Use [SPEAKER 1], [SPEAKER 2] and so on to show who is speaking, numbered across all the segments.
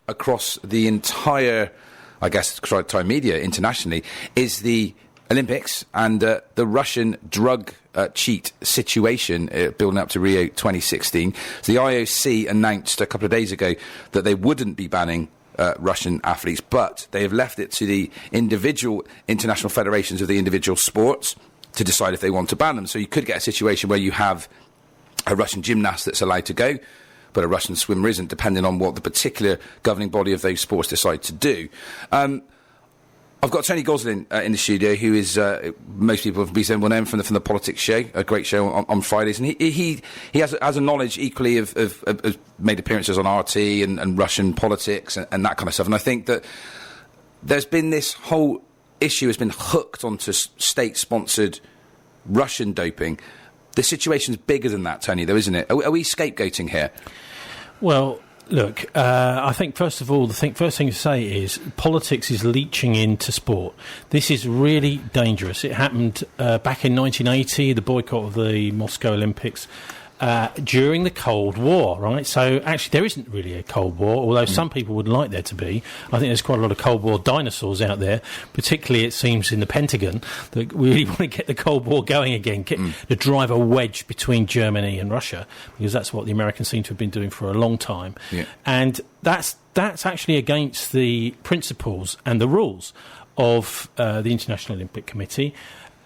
[SPEAKER 1] across the entire, I guess, entire media internationally is the Olympics and the Russian drug cheat situation building up to Rio 2016. So the IOC announced a couple of days ago that they wouldn't be banning Russian athletes, but they have left it to the individual international federations of the individual sports to decide if they want to ban them. So you could get a situation where you have a Russian gymnast that's allowed to go, but a Russian swimmer isn't, depending on what the particular governing body of those sports decide to do. I've got Tony Gosling in the studio, who is most people have been well known from the Politics show, a great show on Fridays, and he has a knowledge equally of made appearances on RT and Russian politics and that kind of stuff. And I think that there's been this whole issue has been hooked onto state-sponsored Russian doping. The situation's bigger than that, Tony, though, isn't it? Are we scapegoating here?
[SPEAKER 2] Well, look, I think, first of all, first thing to say is politics is leaching into sport. This is really dangerous. It happened back in 1980, the boycott of the Moscow Olympics, during the Cold War, right? So, actually, there isn't really a Cold War, although some people would like there to be. I think there's quite a lot of Cold War dinosaurs out there, particularly, it seems, in the Pentagon, that we really want to get the Cold War going again, to drive a wedge between Germany and Russia, because that's what the Americans seem to have been doing for a long time. Yeah. And that's actually against the principles and the rules of the International Olympic Committee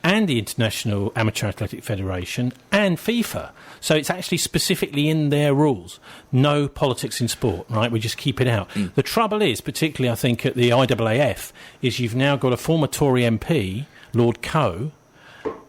[SPEAKER 2] and the International Amateur Athletic Federation and FIFA. So it's actually specifically in their rules. No politics in sport, right? We just keep it out. The trouble is, particularly I think at the IAAF, is you've now got a former Tory MP, Lord Coe,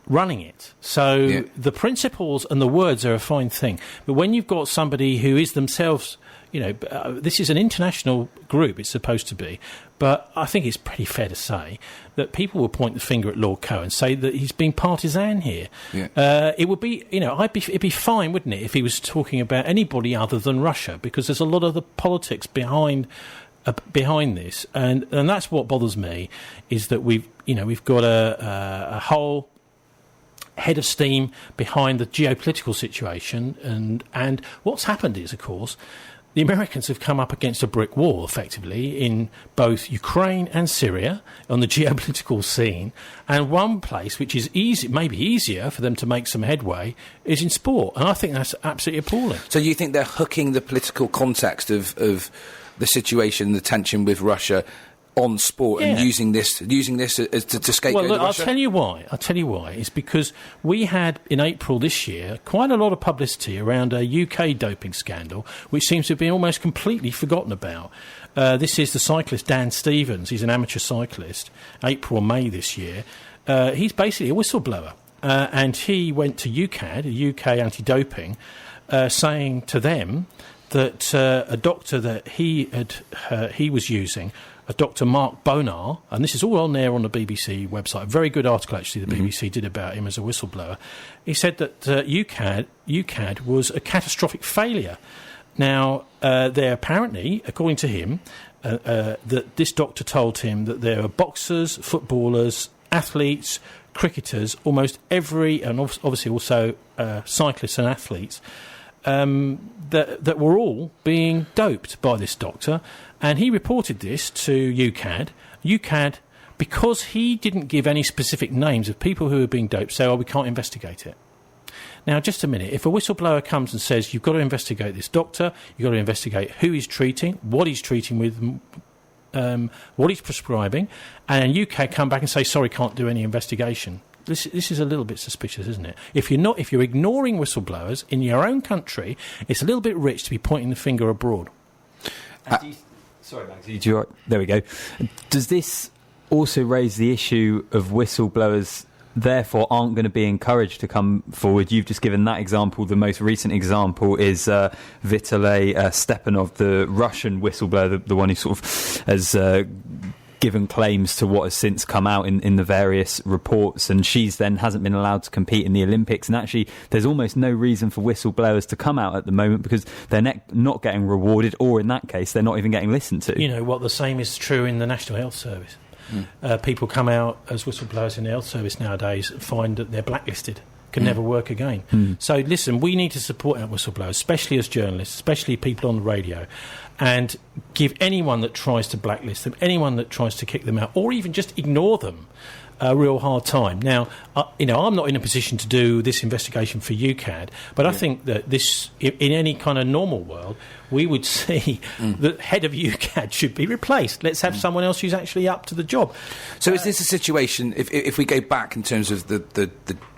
[SPEAKER 2] running it. So the principles and the words are a fine thing. But when you've got somebody who is themselves, this is an international group, it's supposed to be, but I think it's pretty fair to say that people will point the finger at Lord Coe and say that he's being partisan here. Yeah. It would be, it'd be fine, wouldn't it, if he was talking about anybody other than Russia, because there's a lot of the politics behind this, and that's what bothers me, is that we've got a whole head of steam behind the geopolitical situation, and what's happened is, of course, the Americans have come up against a brick wall, effectively, in both Ukraine and Syria on the geopolitical scene. And one place which is maybe easier for them to make some headway is in sport. And I think that's absolutely appalling.
[SPEAKER 1] So you think they're hooking the political context of the situation, the tension with Russia, on sport and using this as to scapegoat Russia?
[SPEAKER 2] I'll tell you why. It's because we had, in April this year, quite a lot of publicity around a UK doping scandal, which seems to have been almost completely forgotten about. This is the cyclist Dan Stevens. He's an amateur cyclist, April or May this year. He's basically a whistleblower. And he went to Ukad, UK anti-doping, saying to them that a doctor that he was using, a Dr Mark Bonar, and this is all on there on the BBC website, a very good article actually the BBC did about him as a whistleblower. He said that Ukad was a catastrophic failure. Now, there apparently, according to him, that this doctor told him that there are boxers, footballers, athletes, cricketers, almost every, and obviously also cyclists and athletes, that were all being doped by this doctor. And he reported this to Ukad. Ukad, because he didn't give any specific names of people who were being doped, said, we can't investigate it. Now, just a minute. If a whistleblower comes and says, you've got to investigate this doctor, you've got to investigate who he's treating, what he's treating with, what he's prescribing, and Ukad come back and say, sorry, can't do any investigation. This is a little bit suspicious, isn't it? If you're ignoring whistleblowers in your own country, it's a little bit rich to be pointing the finger abroad.
[SPEAKER 3] Sorry, Max. There we go. Does this also raise the issue of whistleblowers therefore aren't going to be encouraged to come forward? You've just given that example. The most recent example is Vitaly Stepanov, the Russian whistleblower, the one who sort of has given claims to what has since come out in the various reports, and she's then hasn't been allowed to compete in the Olympics. And actually, there's almost no reason for whistleblowers to come out at the moment because they're not getting rewarded, or in that case, they're not even getting listened to.
[SPEAKER 2] You know what? The same is true in the National Health Service. People come out as whistleblowers in the health service nowadays and find that they're blacklisted. can never work again. So listen, we need to support our whistleblowers, especially as journalists, especially people on the radio, and give anyone that tries to blacklist them, anyone that tries to kick them out, or even just ignore them, a real hard time. Now, I'm not in a position to do this investigation for Ukad, but I think that this, in any kind of normal world, we would see the head of Ukad should be replaced. Let's have someone else who's actually up to the job.
[SPEAKER 1] So is this a situation, if we go back in terms of the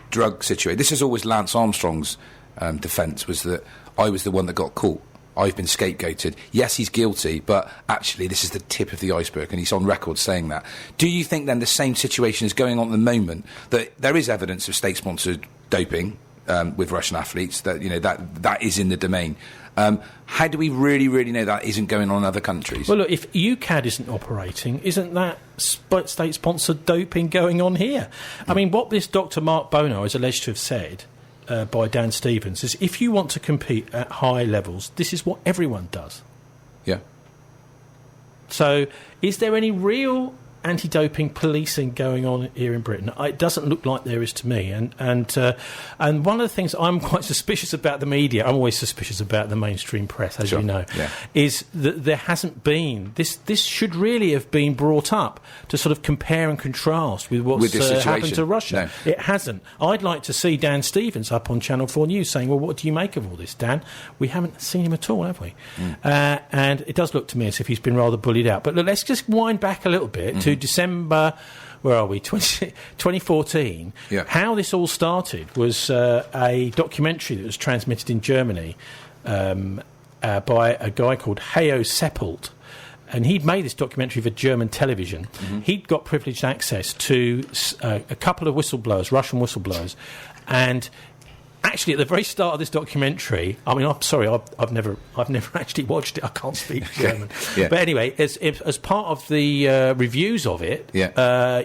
[SPEAKER 1] drug situation, this is always Lance Armstrong's defence, was that I was the one that got caught. I've been scapegoated. Yes, he's guilty, but actually this is the tip of the iceberg, and he's on record saying that. Do you think then the same situation is going on at the moment, that there is evidence of state-sponsored doping with Russian athletes, that that is in the domain? How do we really know that isn't going on in other countries?
[SPEAKER 2] Well, look, if UKAD isn't operating, isn't that state-sponsored doping going on here? I mean, what this Dr Mark Bonar is alleged to have said by Dan Stevens is, if you want to compete at high levels, this is what everyone does.
[SPEAKER 1] Yeah. So
[SPEAKER 2] is there any real anti-doping policing going on here in Britain? It doesn't look like there is to me. And one of the things I'm quite suspicious about the media, I'm always suspicious about the mainstream press, as you know, is that there hasn't been... This should really have been brought up to sort of compare and contrast with what's happened to Russia. No. It hasn't. I'd like to see Dan Stevens up on Channel 4 News saying, well, what do you make of all this, Dan? We haven't seen him at all, have we? And it does look to me as if he's been rather bullied out. But look, let's just wind back a little bit to December, where are we, 2014. How this all started was a documentary that was transmitted in Germany by a guy called Hajo Seppelt, and he'd made this documentary for German television. He'd got privileged access to a couple of whistleblowers, Russian whistleblowers, and actually, at the very start of this documentary, I mean, I'm sorry, I've never actually watched it. I can't speak German. But anyway, as part of the reviews of it,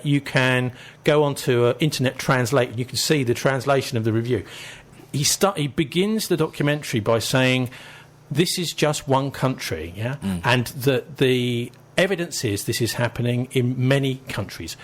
[SPEAKER 2] you can go onto Internet Translate and you can see the translation of the review. He begins the documentary by saying, this is just one country, and the evidence is this is happening in many countries,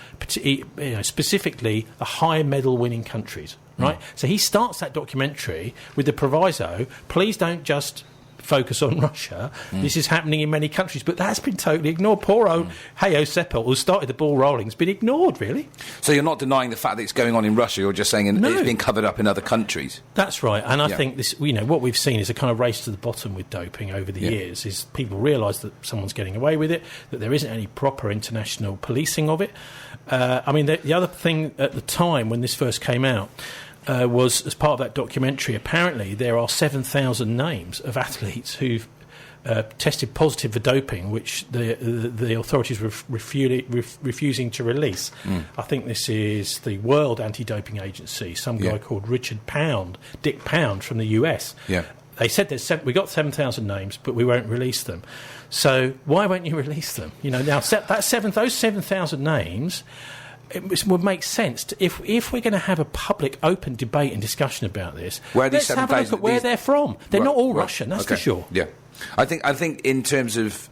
[SPEAKER 2] specifically the high medal-winning countries. Right, so he starts that documentary with the proviso: please don't just focus on Russia. This is happening in many countries, but that's been totally ignored. Poor old Hajo Seppelt, who started the ball rolling, has been ignored, really.
[SPEAKER 1] So you're not denying the fact that it's going on in Russia. You're just saying it's being covered up in other countries.
[SPEAKER 2] That's right, and I think this. What we've seen is a kind of race to the bottom with doping over the years. Is people realise that someone's getting away with it, that there isn't any proper international policing of it. I mean, the other thing at the time when this first came out. Was, as part of that documentary, apparently there are 7,000 names of athletes who've tested positive for doping, which the authorities were refusing to release. I think this is the World Anti-Doping Agency, some guy called Dick Pound from the US. They said we got 7,000 names, but we won't release them. So why won't you release them? Now those 7,000 names... It would make sense if we're going to have a public, open debate and discussion about this. Let's have a look at where they're from. They're not all Russian, that's for sure.
[SPEAKER 1] Yeah, I think in terms of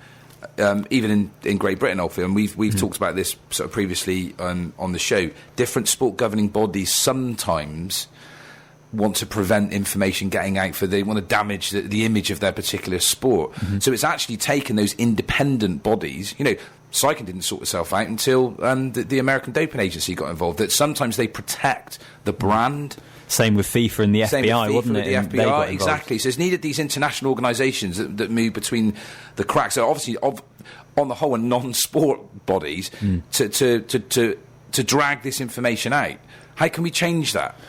[SPEAKER 1] even in Great Britain, and we've talked about this sort of previously on the show. Different sport governing bodies sometimes want to prevent information getting out, they want to damage the image of their particular sport. So it's actually taken those independent bodies, cycling didn't sort itself out until the American Doping Agency got involved, that sometimes they protect the brand.
[SPEAKER 3] Same with FIFA and the FBI, wasn't it?
[SPEAKER 1] The FBI, exactly. So it's needed these international organisations that move between the cracks. So obviously, on the whole, non-sport bodies to drag this information out. How can we change that?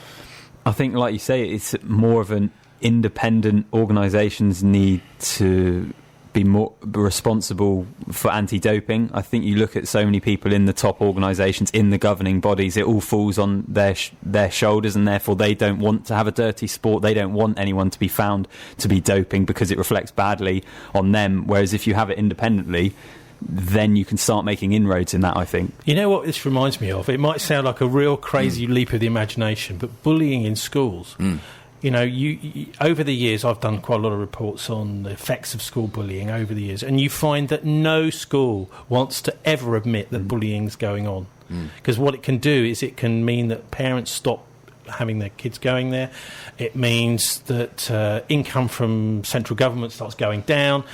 [SPEAKER 3] I think, like you say, it's more of an independent organisations need to be more responsible for anti-doping. I think you look at so many people in the top organisations, in the governing bodies, it all falls on their shoulders, and therefore they don't want to have a dirty sport. They don't want anyone to be found to be doping because it reflects badly on them. Whereas if you have it independently, then you can start making inroads in that, I think.
[SPEAKER 2] You know what this reminds me of? It might sound like a real crazy leap of the imagination, but bullying in schools. You over the years, I've done quite a lot of reports on the effects of school bullying over the years, and you find that no school wants to ever admit that bullying's going on. Because what it can do is it can mean that parents stop having their kids going there. It means that income from central government starts going down.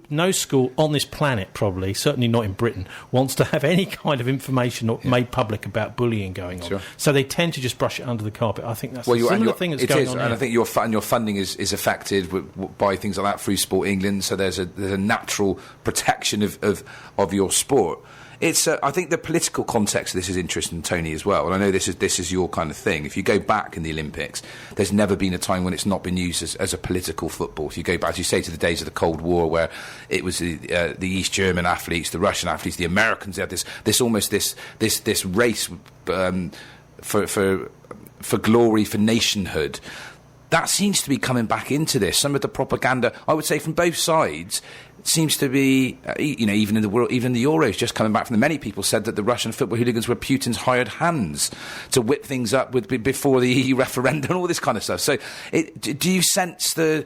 [SPEAKER 2] No school on this planet, probably, certainly not in Britain, wants to have any kind of information made public about bullying going on.
[SPEAKER 1] Sure.
[SPEAKER 2] So they tend to just brush it under the carpet. I think that's a similar thing that's going on here.
[SPEAKER 1] And I think your funding is affected by things like that through Sport England, so there's a natural protection of your sport. It's I think the political context of this is interesting, Tony, as well. And I know this is your kind of thing. If you go back in the Olympics, there's never been a time when it's not been used as a political football. If you go back, as you say, to the days of the Cold War, where it was the East German athletes, the Russian athletes, the Americans, they had this race for glory, for nationhood. That seems to be coming back into this. Some of the propaganda, I would say, from both sides, seems to be, even in the world, even the Euros, just coming back from many people said that the Russian football hooligans were Putin's hired hands to whip things up before the EU referendum and all this kind of stuff. So, do you sense the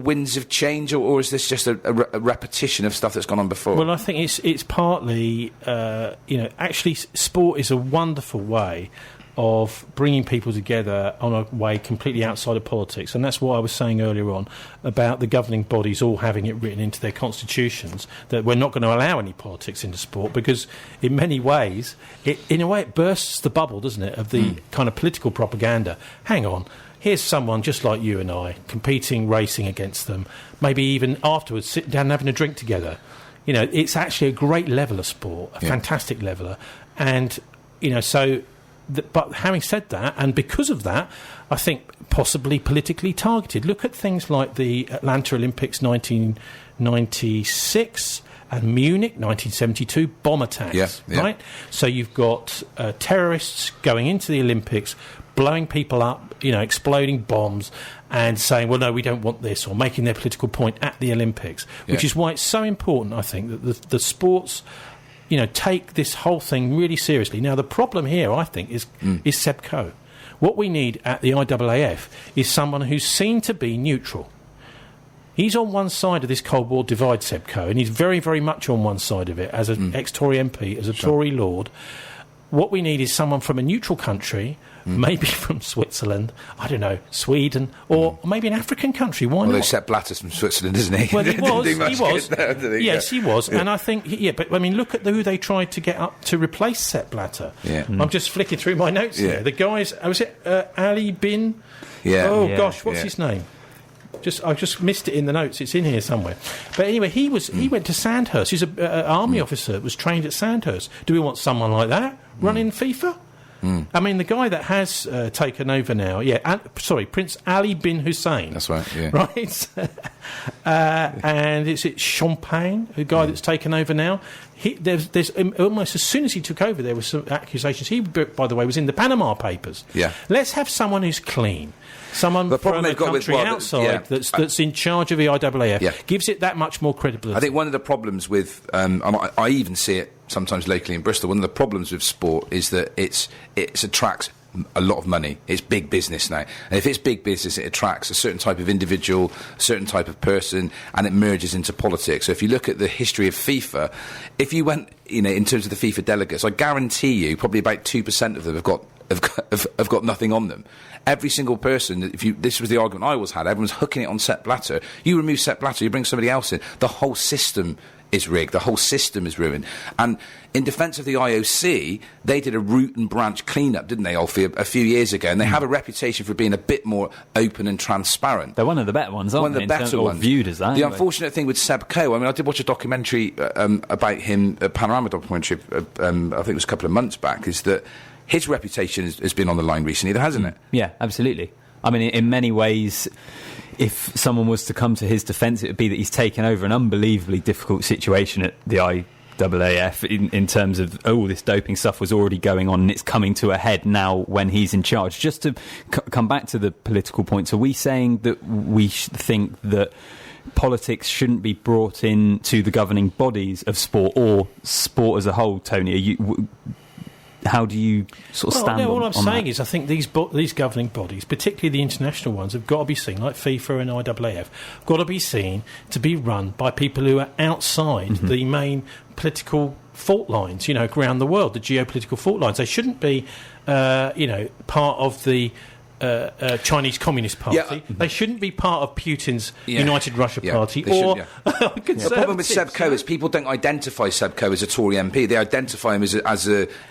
[SPEAKER 1] winds of change, or is this just a repetition of stuff that's gone on before?
[SPEAKER 2] Well, I think it's partly, actually, sport is a wonderful way of bringing people together on a way completely outside of politics. And that's what I was saying earlier on about the governing bodies all having it written into their constitutions that we're not going to allow any politics into sport, because in many ways, it bursts the bubble, doesn't it, of the kind of political propaganda. Hang on. Here's someone just like you and I, competing, racing against them, maybe even afterwards sitting down and having a drink together. It's actually a great level of sport, a fantastic leveler. And, so... But having said that, and because of that, I think possibly politically targeted. Look at things like the Atlanta Olympics 1996 and Munich 1972 bomb attacks, right? So you've got terrorists going into the Olympics, blowing people up, exploding bombs, and saying, well, no, we don't want this, or making their political point at the Olympics, which is why it's so important, I think, that the sports... take this whole thing really seriously. Now, the problem here, I think, is Seb Coe. What we need at the IAAF is someone who's seen to be neutral. He's on one side of this Cold War divide, Seb Coe, and he's very, very much on one side of it as an ex-Tory MP, as a Tory Lord. What we need is someone from a neutral country, maybe from Switzerland, I don't know, Sweden, or maybe an African country. Why not?
[SPEAKER 1] Although Sepp Blatter's from Switzerland, isn't he?
[SPEAKER 2] Well, he was.
[SPEAKER 1] Yes,
[SPEAKER 2] he was. And I think, but I mean, look at who they tried to get up to replace Sepp Blatter.
[SPEAKER 1] Yeah.
[SPEAKER 2] I'm just flicking through my notes here. The guys, was it Ali Bin?
[SPEAKER 1] Yeah.
[SPEAKER 2] Oh, gosh, what's his name? I just missed it in the notes. It's in here somewhere. But anyway, he went to Sandhurst. He's an army officer that was trained at Sandhurst. Do we want someone like that running FIFA? I mean, the guy that has taken over now, Prince Ali bin Hussein.
[SPEAKER 1] That's right, yeah.
[SPEAKER 2] Right? And it's Champagne, the guy that's taken over now. There's almost as soon as he took over, there were some accusations. He, by the way, was in the Panama Papers.
[SPEAKER 1] Yeah.
[SPEAKER 2] Let's have someone who's clean. Someone from a country outside that's in charge of the IAAF gives it that much more credibility.
[SPEAKER 1] I think one of the problems with, I even see it sometimes locally in Bristol, one of the problems with sport is that it attracts a lot of money. It's big business now. And if it's big business, it attracts a certain type of individual, a certain type of person, and it merges into politics. So if you look at the history of FIFA, if you went, in terms of the FIFA delegates, I guarantee you probably about 2% of them have got nothing on them. Every single person, this was the argument I always had, everyone's hooking it on Sepp Blatter. You remove Sepp Blatter, you bring somebody else in, the whole system is rigged, the whole system is ruined. And in defence of the IOC, they did a root and branch clean-up, didn't they, Alfie, a few years ago, and they have a reputation for being a bit more open and transparent.
[SPEAKER 3] They're one of the better ones, aren't they?
[SPEAKER 1] One of the better ones.
[SPEAKER 3] Viewed as that.
[SPEAKER 1] The unfortunate thing with Seb Coe, I mean, I did watch a documentary about him, a Panorama documentary, I think it was a couple of months back, is that his reputation has been on the line recently, hasn't it?
[SPEAKER 3] Yeah, absolutely. I mean, in many ways, if someone was to come to his defence, it would be that he's taken over an unbelievably difficult situation at the IAAF in terms of, this doping stuff was already going on and it's coming to a head now when he's in charge. Just to come back to the political points, are we saying that we think that politics shouldn't be brought in to the governing bodies of sport or sport as a whole, Tony? how do you sort of stand on
[SPEAKER 2] all I'm saying
[SPEAKER 3] that?
[SPEAKER 2] is I think these governing bodies, particularly the international ones, have got to be seen, like FIFA and IAAF, got to be seen to be run by people who are outside the main political fault lines, around the world, the geopolitical fault lines. They shouldn't be, part of the Chinese Communist Party.
[SPEAKER 1] Yeah.
[SPEAKER 2] They shouldn't be part of Putin's United Russia Party or Conservatives.
[SPEAKER 1] The problem with Seb Coe is people don't identify Seb Coe as a Tory MP. They identify him as a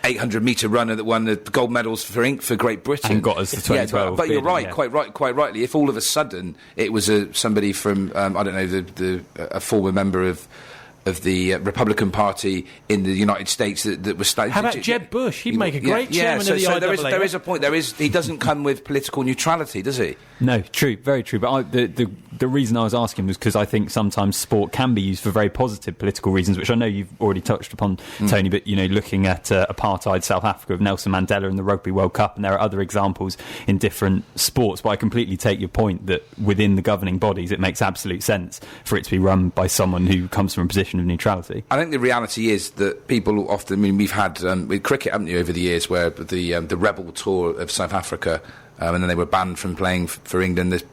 [SPEAKER 1] 800-metre runner that won the gold medals for Great Britain
[SPEAKER 3] And got us the 2012
[SPEAKER 1] but you're
[SPEAKER 3] bid,
[SPEAKER 1] right, quite rightly. If all of a sudden it was somebody from I don't know, a former member of the Republican Party in the United States that was...
[SPEAKER 2] How about Jeb Bush? He'd make a great chairman of the IAAF.
[SPEAKER 1] There is a point. He doesn't come with political neutrality, does he?
[SPEAKER 3] No, true, very true. But the reason I was asking was because I think sometimes sport can be used for very positive political reasons, which I know you've already touched upon, Tony. But looking at apartheid South Africa of Nelson Mandela and the Rugby World Cup, and there are other examples in different sports. But I completely take your point that within the governing bodies, it makes absolute sense for it to be run by someone who comes from a position of neutrality.
[SPEAKER 1] I think the reality is that people often... we've had with cricket, haven't you, over the years, where the rebel tour of South Africa... and then they were banned from playing for England.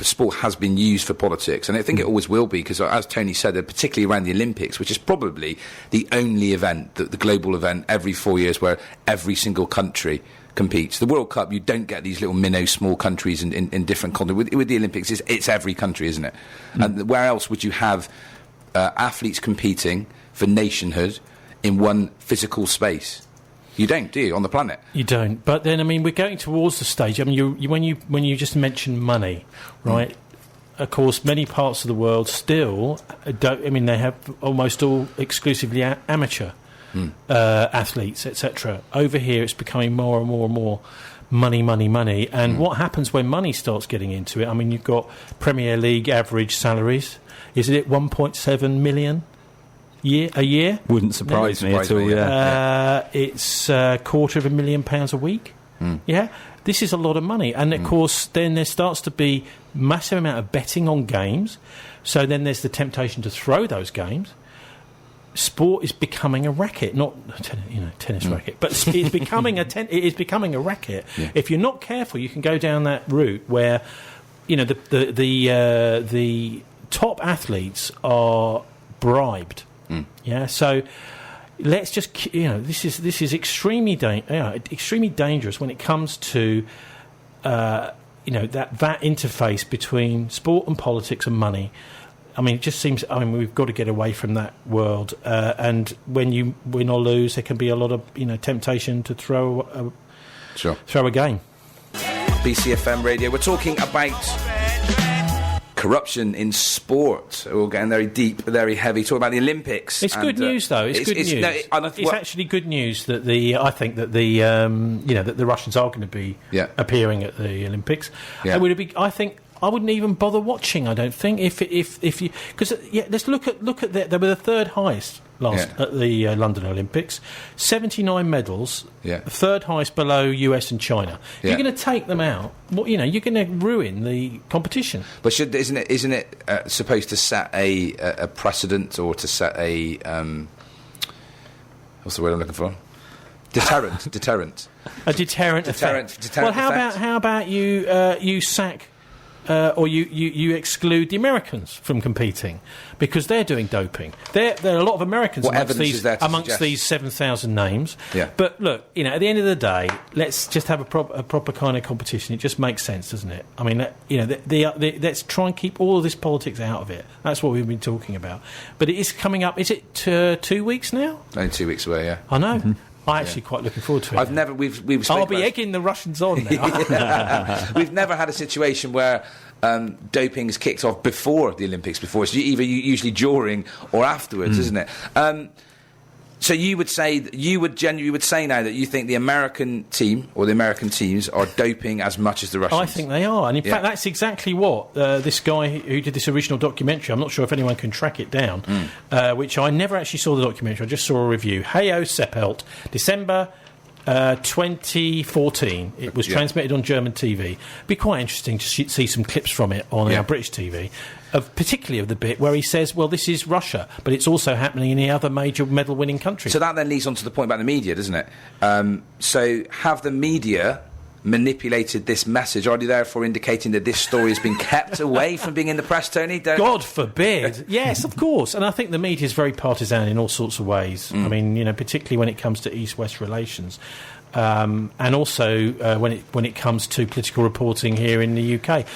[SPEAKER 1] Sport has been used for politics, and I think it always will be, because, as Tony said, particularly around the Olympics, which is probably the only event, the global event, every 4 years where every single country competes. The World Cup, you don't get these little small countries in different continents. With the Olympics, it's every country, isn't it? And where else would you have athletes competing for nationhood in one physical space? You don't, do you, on the planet?
[SPEAKER 2] You don't. But then, we're going towards the stage. When you just mentioned money, right? Of course, many parts of the world still don't. They have almost all exclusively amateur athletes, etc. Over here, it's becoming more and more and more money. And what happens when money starts getting into it? You've got Premier League average salaries. Is it 1.7 million? A year?
[SPEAKER 3] Wouldn't surprise me at all.
[SPEAKER 2] It's £250,000 a week. Yeah, this is a lot of money, and of course, then there starts to be massive amount of betting on games. So then there's the temptation to throw those games. Sport is becoming a racket, not tennis racket, but it's becoming it is becoming a racket. Yeah. If you're not careful, you can go down that route where the top athletes are bribed. Yeah, so let's just this is extremely dangerous when it comes to that interface between sport and politics and money. It just seems we've got to get away from that world. And when you win or lose, there can be a lot of temptation to throw a game.
[SPEAKER 1] BCFM Radio. We're talking about corruption in sport. We're getting very deep, very heavy. Talking about the Olympics.
[SPEAKER 2] It's good news, though. It's good news. It's actually good news that I think that that the Russians are going to be appearing at the Olympics. Yeah. I wouldn't even bother watching. I don't think if you, because let's look at they were the third highest at the London Olympics, 79 medals, third highest below US and China. You're going to take them out. You're going to ruin the competition.
[SPEAKER 1] But isn't it supposed to set a precedent, or to set a what's the word I'm looking for? Deterrent.
[SPEAKER 2] A deterrent effect. Well, how about you sack. Or you exclude the Americans from competing because they're doing doping. There are a lot of Americans amongst these 7,000 names.
[SPEAKER 1] Yeah.
[SPEAKER 2] But look, at the end of the day, let's just have a proper kind of competition. It just makes sense, doesn't it? Let's try and keep all of this politics out of it. That's what we've been talking about. But it is coming up. Is it 2 weeks now?
[SPEAKER 1] Only 2 weeks away. Yeah.
[SPEAKER 2] I know. Mm-hmm. I'm actually quite looking forward to it.
[SPEAKER 1] I'll
[SPEAKER 2] be egging the Russians on now.
[SPEAKER 1] We've never had a situation where doping is kicked off before the Olympics. It's either usually during or afterwards, isn't it? So you would say now that you think the American team or the American teams are doping as much as the Russians?
[SPEAKER 2] I think they are, and in fact, that's exactly what this guy who did this original documentary. I'm not sure if anyone can track it down, which I never actually saw the documentary. I just saw a review. Hajo Seppelt, December 2014. It was transmitted on German TV. It'd be quite interesting to see some clips from it on our British TV, particularly of the bit where he says, well, this is Russia, but it's also happening in the other major medal-winning countries.
[SPEAKER 1] So that then leads on to the point about the media, doesn't it? So have the media manipulated this message? Are they therefore indicating that this story has been kept away from being in the press, Tony?
[SPEAKER 2] God forbid. Yes, of course. And I think the media is very partisan in all sorts of ways. I mean, particularly when it comes to East-West relations. And also when it comes to political reporting here in the UK.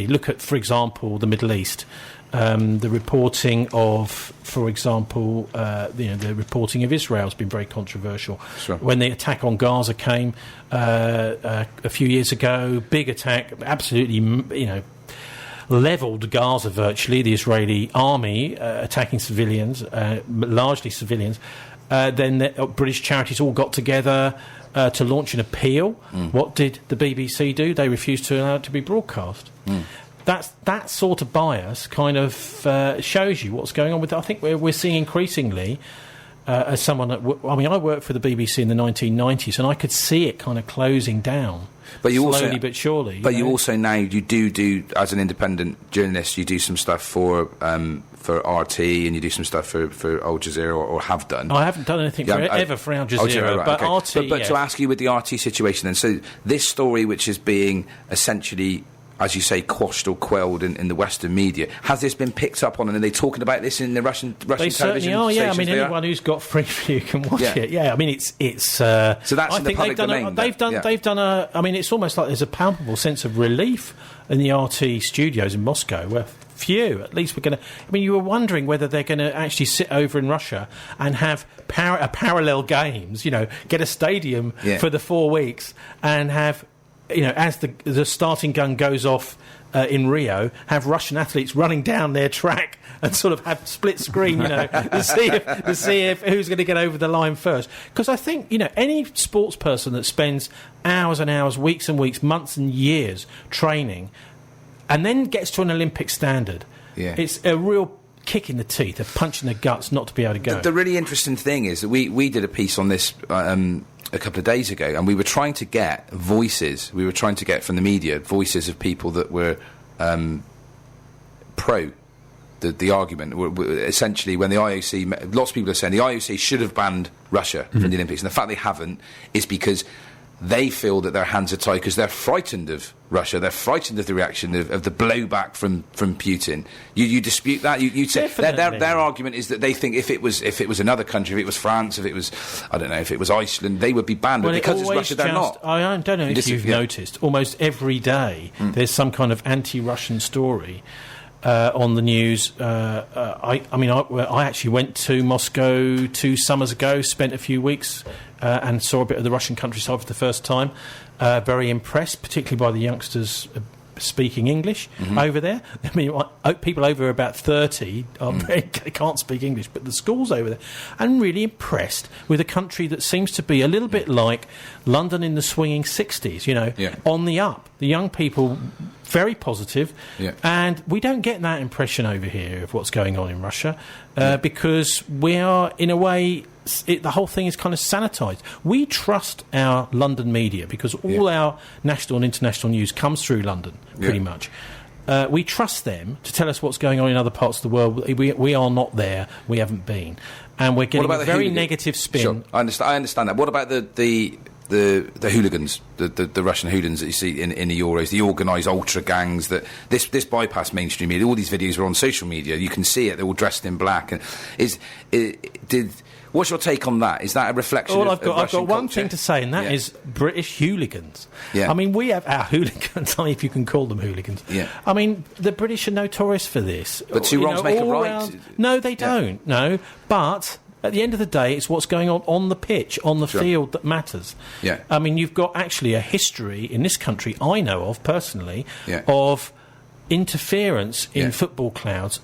[SPEAKER 2] Look at, for example, the Middle East. The reporting of, for example, the reporting of Israel has been very controversial.
[SPEAKER 1] Sure.
[SPEAKER 2] When the attack on Gaza came a few years ago, big attack, absolutely, levelled Gaza virtually, the Israeli army attacking civilians, largely civilians. Then the British charities all got together to launch an appeal. What did the BBC do? They refused to allow it to be broadcast. That sort of bias kind of shows you what's going on with it. I think we're seeing increasingly, as someone I worked for the BBC in the 1990s, and I could see it kind of closing down.
[SPEAKER 1] But you
[SPEAKER 2] slowly
[SPEAKER 1] also,
[SPEAKER 2] but surely.
[SPEAKER 1] But you also now you do as an independent journalist, you do some stuff for RT, and you do some stuff for Al Jazeera, or have done.
[SPEAKER 2] I haven't done anything ever for Al Jazeera,
[SPEAKER 1] right,
[SPEAKER 2] but
[SPEAKER 1] okay.
[SPEAKER 2] RT.
[SPEAKER 1] But to ask you with the RT situation, then, so this story, which is being essentially, as you say, quashed or quelled in the Western media, has this been picked up on, and are they talking about this in the Russian
[SPEAKER 2] they
[SPEAKER 1] television?
[SPEAKER 2] Certainly are, yeah. I
[SPEAKER 1] stations?
[SPEAKER 2] mean, anyone who's got free view can watch it. Yeah, I mean, it's. So
[SPEAKER 1] that's
[SPEAKER 2] I
[SPEAKER 1] in the
[SPEAKER 2] think
[SPEAKER 1] public domain.
[SPEAKER 2] They've done a. I mean, it's almost like there's a palpable sense of relief in the RT studios in Moscow, where phew, at least we're going to. I mean, you were wondering whether they're going to actually sit over in Russia and have parallel games. Get a stadium for the 4 weeks and have. As the starting gun goes off in Rio, have Russian athletes running down their track and sort of have split screen, to see if who's going to get over the line first. Because I think, any sports person that spends hours and hours, weeks and weeks, months and years training, and then gets to an Olympic standard, it's a real kick in the teeth, a punch in the guts not to be able to go.
[SPEAKER 1] The really interesting thing is that we did a piece on this a couple of days ago, and we were trying to get voices. We were trying to get from the media voices of people that were pro the argument. Essentially, when the IOC, lots of people are saying the IOC should have banned Russia from the Olympics, and the fact they haven't is because they feel that their hands are tied because they're frightened of Russia. They're frightened of the reaction of the blowback from Putin. You dispute that? You say their argument is that they think if it was another country, if it was France, if it was if it was Iceland, they would be banned. But because it's Russia, they're not.
[SPEAKER 2] I don't know if you've noticed. Almost every day, there's some kind of anti-Russian story on the news. I actually went to Moscow 2 summers ago, spent a few weeks and saw a bit of the Russian countryside for the first time. Very impressed, particularly by the youngsters speaking English over there. I mean, people over about 30 can't speak English, but the schools over there. I'm really impressed with a country that seems to be a little bit like London in the swinging 60s, on the up. The young people, very positive, and we don't get that impression over here of what's going on in Russia because we are, in a way, the whole thing is kind of sanitised. We trust our London media because all our national and international news comes through London, pretty much. We trust them to tell us what's going on in other parts of the world. We are not there. We haven't been. And we're getting a very negative spin.
[SPEAKER 1] Sure. I understand that. What about the hooligans, the Russian hooligans that you see in the Euros, the organised ultra gangs that this bypass mainstream media? All these videos are on social media. You can see it. They're all dressed in black. And what's your take on that? Is that a reflection of Russian
[SPEAKER 2] I've got one
[SPEAKER 1] culture?
[SPEAKER 2] thing to say, and that is British hooligans.
[SPEAKER 1] Yeah.
[SPEAKER 2] I mean, we have our hooligans, if you can call them hooligans. Yeah. I mean, the British are notorious for this.
[SPEAKER 1] But two wrongs make a right.
[SPEAKER 2] No, they don't. No, but at the end of the day, it's what's going on the pitch, on the field that matters.
[SPEAKER 1] Yeah.
[SPEAKER 2] I mean, you've got actually a history in this country, I know of personally, of interference in football crowds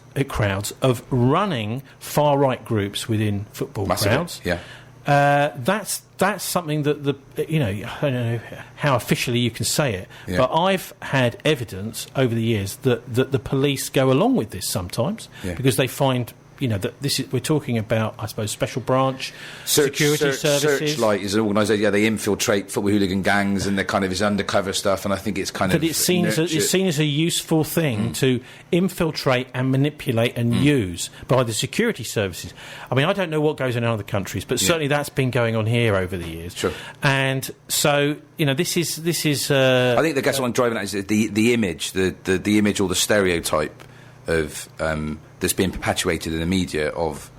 [SPEAKER 2] of running far-right groups within football crowds.
[SPEAKER 1] Yeah.
[SPEAKER 2] That's something that I don't know how officially you can say it, but I've had evidence over the years that the police go along with this sometimes because they find that we're talking about, I suppose, special branch security services.
[SPEAKER 1] Searchlight is an organisation. Yeah, they infiltrate football hooligan gangs, and they're kind of is undercover stuff. And I think it's kind of.
[SPEAKER 2] But it's seen as a useful thing to infiltrate and manipulate and use by the security services. I mean, I don't know what goes on in other countries, but certainly that's been going on here over the years.
[SPEAKER 1] Sure.
[SPEAKER 2] And so this is.
[SPEAKER 1] I think the guess what I'm driving at is the image, the image or the stereotype of that's being perpetuated in the media of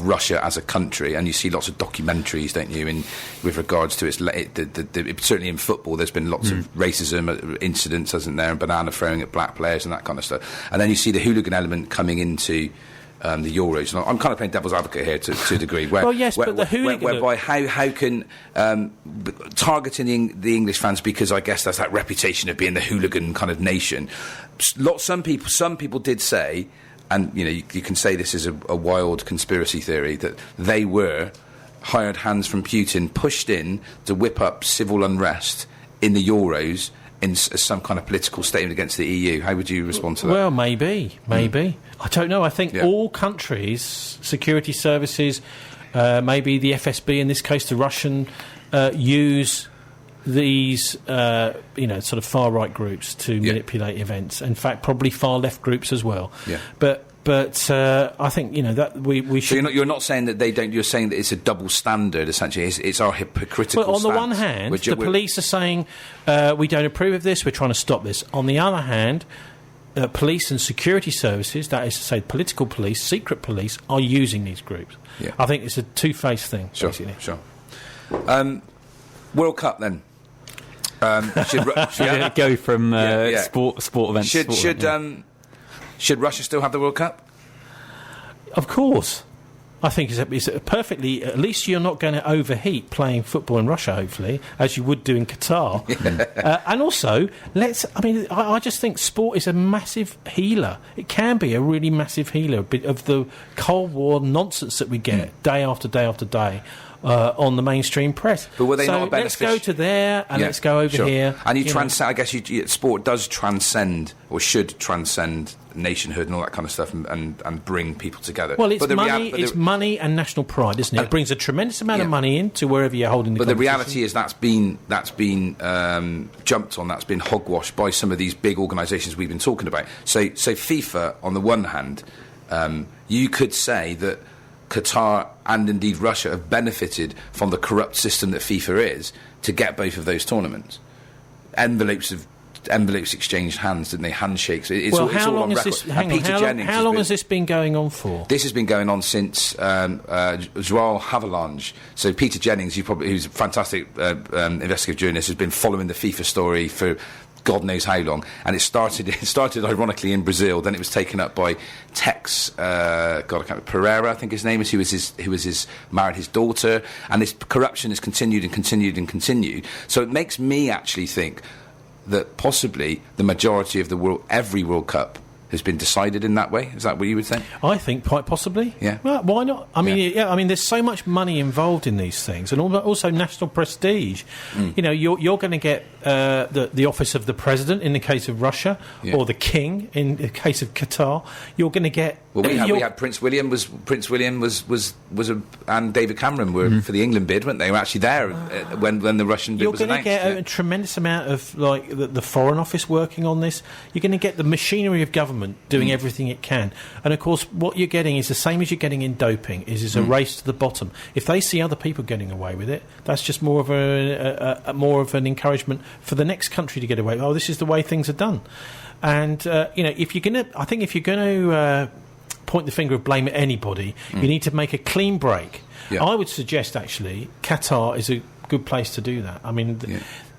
[SPEAKER 1] Russia as a country, and you see lots of documentaries, don't you, with regards to its certainly in football there's been lots of racism incidents, hasn't there, and banana throwing at black players and that kind of stuff, and then you see the hooligan element coming into the Euros. And I'm kind of playing devil's advocate here to a degree. But the hooligan... Whereby how can... targeting the English fans, because I guess that's that reputation of being the hooligan kind of nation. Some people did say, and you can say this is a wild conspiracy theory, that they were hired hands from Putin, pushed in to whip up civil unrest in the Euros as some kind of political statement against the EU. How would you respond to that?
[SPEAKER 2] Well, maybe. I don't know. I think all countries, security services, maybe the FSB, in this case the Russian, use these, sort of far-right groups to manipulate events. In fact, probably far-left groups as well.
[SPEAKER 1] Yeah.
[SPEAKER 2] But I think that we should.
[SPEAKER 1] So you're not saying that they don't. You're saying that it's a double standard. Essentially, it's our hypocritical.
[SPEAKER 2] Well, on the
[SPEAKER 1] stance,
[SPEAKER 2] one hand, the police are saying we don't approve of this. We're trying to stop this. On the other hand, police and security services, that is to say, political police, secret police, are using these groups.
[SPEAKER 1] Yeah.
[SPEAKER 2] I think it's a two-faced thing.
[SPEAKER 1] Sure.
[SPEAKER 2] Basically.
[SPEAKER 1] Sure. World Cup then.
[SPEAKER 3] Should go from sport events?
[SPEAKER 1] Should Russia still have the World Cup?
[SPEAKER 2] Of course. I think it's a perfectly... At least you're not going to overheat playing football in Russia, hopefully, as you would do in Qatar. And also, I just think sport is a massive healer. It can be a really massive healer of the Cold War nonsense that we get day after day after day. On the mainstream press.
[SPEAKER 1] But were they not a
[SPEAKER 2] let's go to there and let's go over here.
[SPEAKER 1] And I guess sport does transcend, or should transcend, nationhood and all that kind of stuff, and bring people together.
[SPEAKER 2] Well, it's money and national pride, isn't it? It brings a tremendous amount of money into wherever you're holding the competition.
[SPEAKER 1] But the reality is that's been jumped on, that's been hogwashed by some of these big organisations we've been talking about. So FIFA, on the one hand, you could say that Qatar and indeed Russia have benefited from the corrupt system that FIFA is to get both of those tournaments. Envelopes exchanged hands, didn't they? Handshakes.
[SPEAKER 2] How long has this been going on for?
[SPEAKER 1] This has been going on since Joao Havelange. So Peter Jennings, who's a fantastic investigative journalist, has been following the FIFA story for God knows how long, and it started ironically in Brazil. Then it was taken up by Tex Pereira, I think his name is, who was married his daughter, and this corruption has continued and continued and continued. So it makes me actually think that possibly the majority of every World Cup has been decided in that way. Is that what you would say?
[SPEAKER 2] I think quite possibly.
[SPEAKER 1] Yeah.
[SPEAKER 2] Well, why not? I mean, there's so much money involved in these things, and also national prestige. You're going to get the office of the president in the case of Russia, or the king in the case of Qatar. You're going to get.
[SPEAKER 1] Well, we had Prince William and David Cameron were for the England bid, weren't they? They were actually there when the Russian bid was announced.
[SPEAKER 2] You're going to get a tremendous amount of the Foreign Office working on this. You're going to get the machinery of government doing everything it can, and of course what you're getting is the same as you're getting in doping, is a race to the bottom. If they see other people getting away with it, that's just more of an encouragement for the next country to get away. Oh, this is the way things are done. And if you're going to point the finger of blame at anybody, you need to make a clean break. I would suggest actually Qatar is a good place to do that. I mean,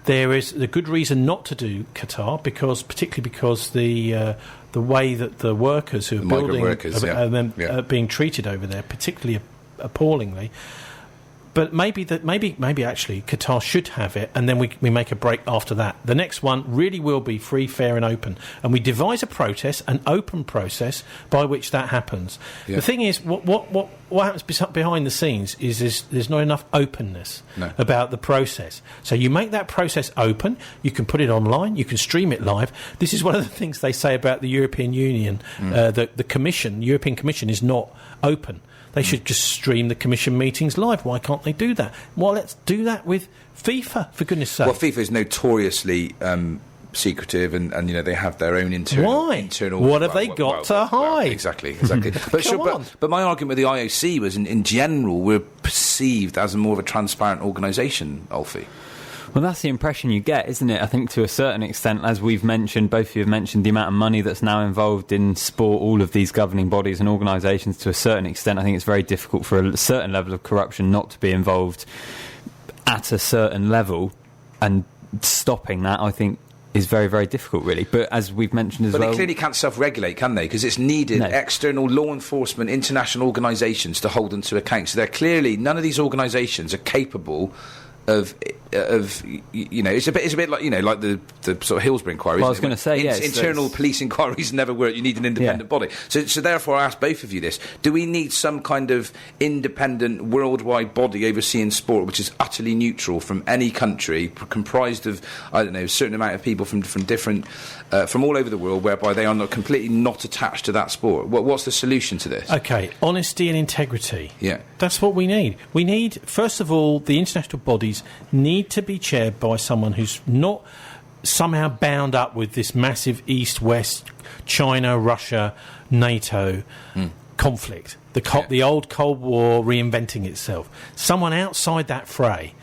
[SPEAKER 2] there is a good reason not to do Qatar, particularly because the way that the workers who are building are being treated over there, particularly appallingly. But maybe actually Qatar should have it, and then we make a break after that. The next one really will be free, fair, and open, and we devise a process, an open process by which that happens. Yeah. The thing is, what happens behind the scenes is there's not enough openness about the process. So you make that process open. You can put it online. You can stream it live. This is one of the things they say about the European Union. The European Commission is not open. They should just stream the Commission meetings live. Why can't they do that? Well, let's do that with FIFA, for goodness sake.
[SPEAKER 1] Well, FIFA is notoriously secretive, and they have their own internal...
[SPEAKER 2] Why? What have they got to hide?
[SPEAKER 1] Exactly. But my argument with the IOC was, in general, we're perceived as more of a transparent organisation, Alfie.
[SPEAKER 3] Well, that's the impression you get, isn't it? I think to a certain extent, as we've mentioned, both of you have mentioned the amount of money that's now involved in sport, all of these governing bodies and organisations, to a certain extent, I think it's very difficult for a certain level of corruption not to be involved at a certain level, and stopping that, I think, is very, very difficult, really. But as we've mentioned as well...
[SPEAKER 1] But they clearly can't self-regulate, can they? Because it's needed external law enforcement, international organisations to hold them to account. So they're clearly... None of these organisations are capable of it's a bit like like the sort of Hillsborough inquiry.
[SPEAKER 3] Well, I was going to say
[SPEAKER 1] internal police inquiries never work. You need an independent body. So therefore, I ask both of you this: do we need some kind of independent worldwide body overseeing sport, which is utterly neutral from any country, comprised of a certain amount of people from different from all over the world, whereby they are completely not attached to that sport? What's the solution to this?
[SPEAKER 2] Okay, honesty and integrity.
[SPEAKER 1] Yeah,
[SPEAKER 2] that's what we need. We need, first of all, the international bodies need to be chaired by someone who's not somehow bound up with this massive East-West, China, Russia, NATO conflict. The old Cold War reinventing itself. Someone outside that fray.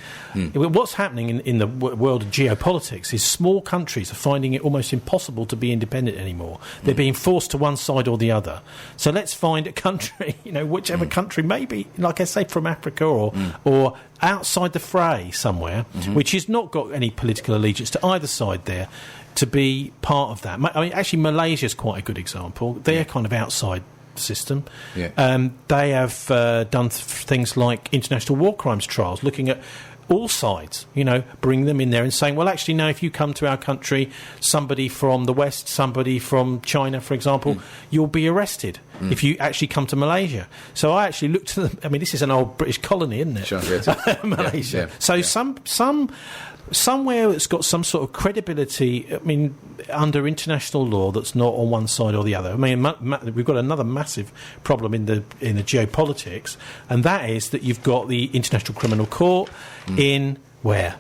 [SPEAKER 2] What's happening in the world of geopolitics is small countries are finding it almost impossible to be independent anymore. They're being forced to one side or the other. So let's find a country, whichever country, maybe, like I say, from Africa or outside the fray somewhere, which has not got any political allegiance to either side there, to be part of that. I mean, actually, Malaysia's quite a good example. They're kind of outside system. They have done things like international war crimes trials, looking at all sides, bring them in there and saying, well, actually, no, if you come to our country, somebody from the West, somebody from China, for example, you'll be arrested if you actually come to Malaysia. So I actually looked at them. I mean, this is an old British colony, isn't it? Sure, Malaysia. Somewhere it's got some sort of credibility, I mean, under international law that's not on one side or the other. I mean, we've got another massive problem in the geopolitics, and that is that you've got the International Criminal Court in where?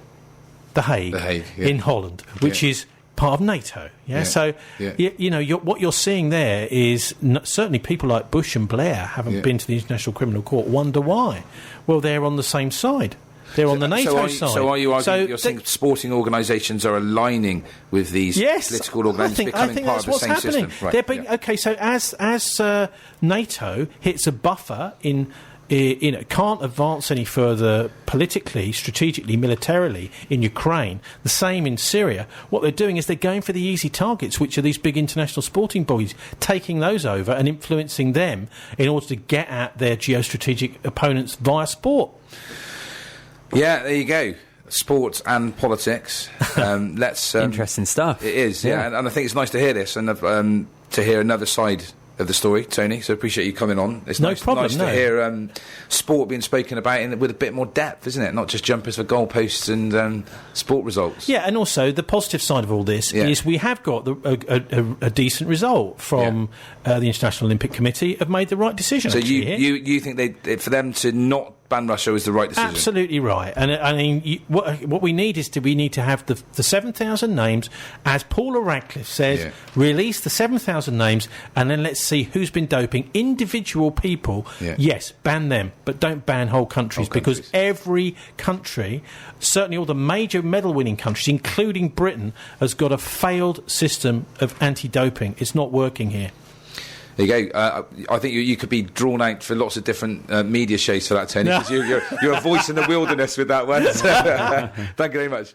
[SPEAKER 2] The Hague in Holland, which is part of NATO. So what you're seeing there is certainly people like Bush and Blair haven't been to the International Criminal Court. Wonder why? Well, they're on the same side. They're on the NATO side.
[SPEAKER 1] So are you arguing you're saying sporting organisations are aligning with these political organisations, becoming part of the same system?
[SPEAKER 2] Right. Okay, so as NATO hits a buffer can't advance any further politically, strategically, militarily in Ukraine, the same in Syria, what they're doing is they're going for the easy targets, which are these big international sporting bodies, taking those over and influencing them in order to get at their geostrategic opponents via sport.
[SPEAKER 1] Yeah, there you go. Sports and politics. Let's
[SPEAKER 3] interesting stuff.
[SPEAKER 1] It is, and I think it's nice to hear this and to hear another side of the story, Tony. So appreciate you coming on. It's nice to hear sport being spoken about with a bit more depth, isn't it? Not just jumpers for goalposts and sport results.
[SPEAKER 2] Yeah, and also the positive side of all this is we have got a decent result from the International Olympic Committee. Have made the right decision.
[SPEAKER 1] So you think for them to not ban Russia is the right decision?
[SPEAKER 2] Absolutely right. And I mean, what we need is we need to have the 7,000 names, as Paula Radcliffe says, release the 7,000 names, and then let's see who's been doping. Individual people, yes, ban them, but don't ban whole countries, because every country, certainly all the major medal-winning countries, including Britain, has got a failed system of anti-doping. It's not working here.
[SPEAKER 1] There you go. I think you could be drawn out for lots of different media shows for that, Tony, because you're a voice in the wilderness with that one. So, thank you very much.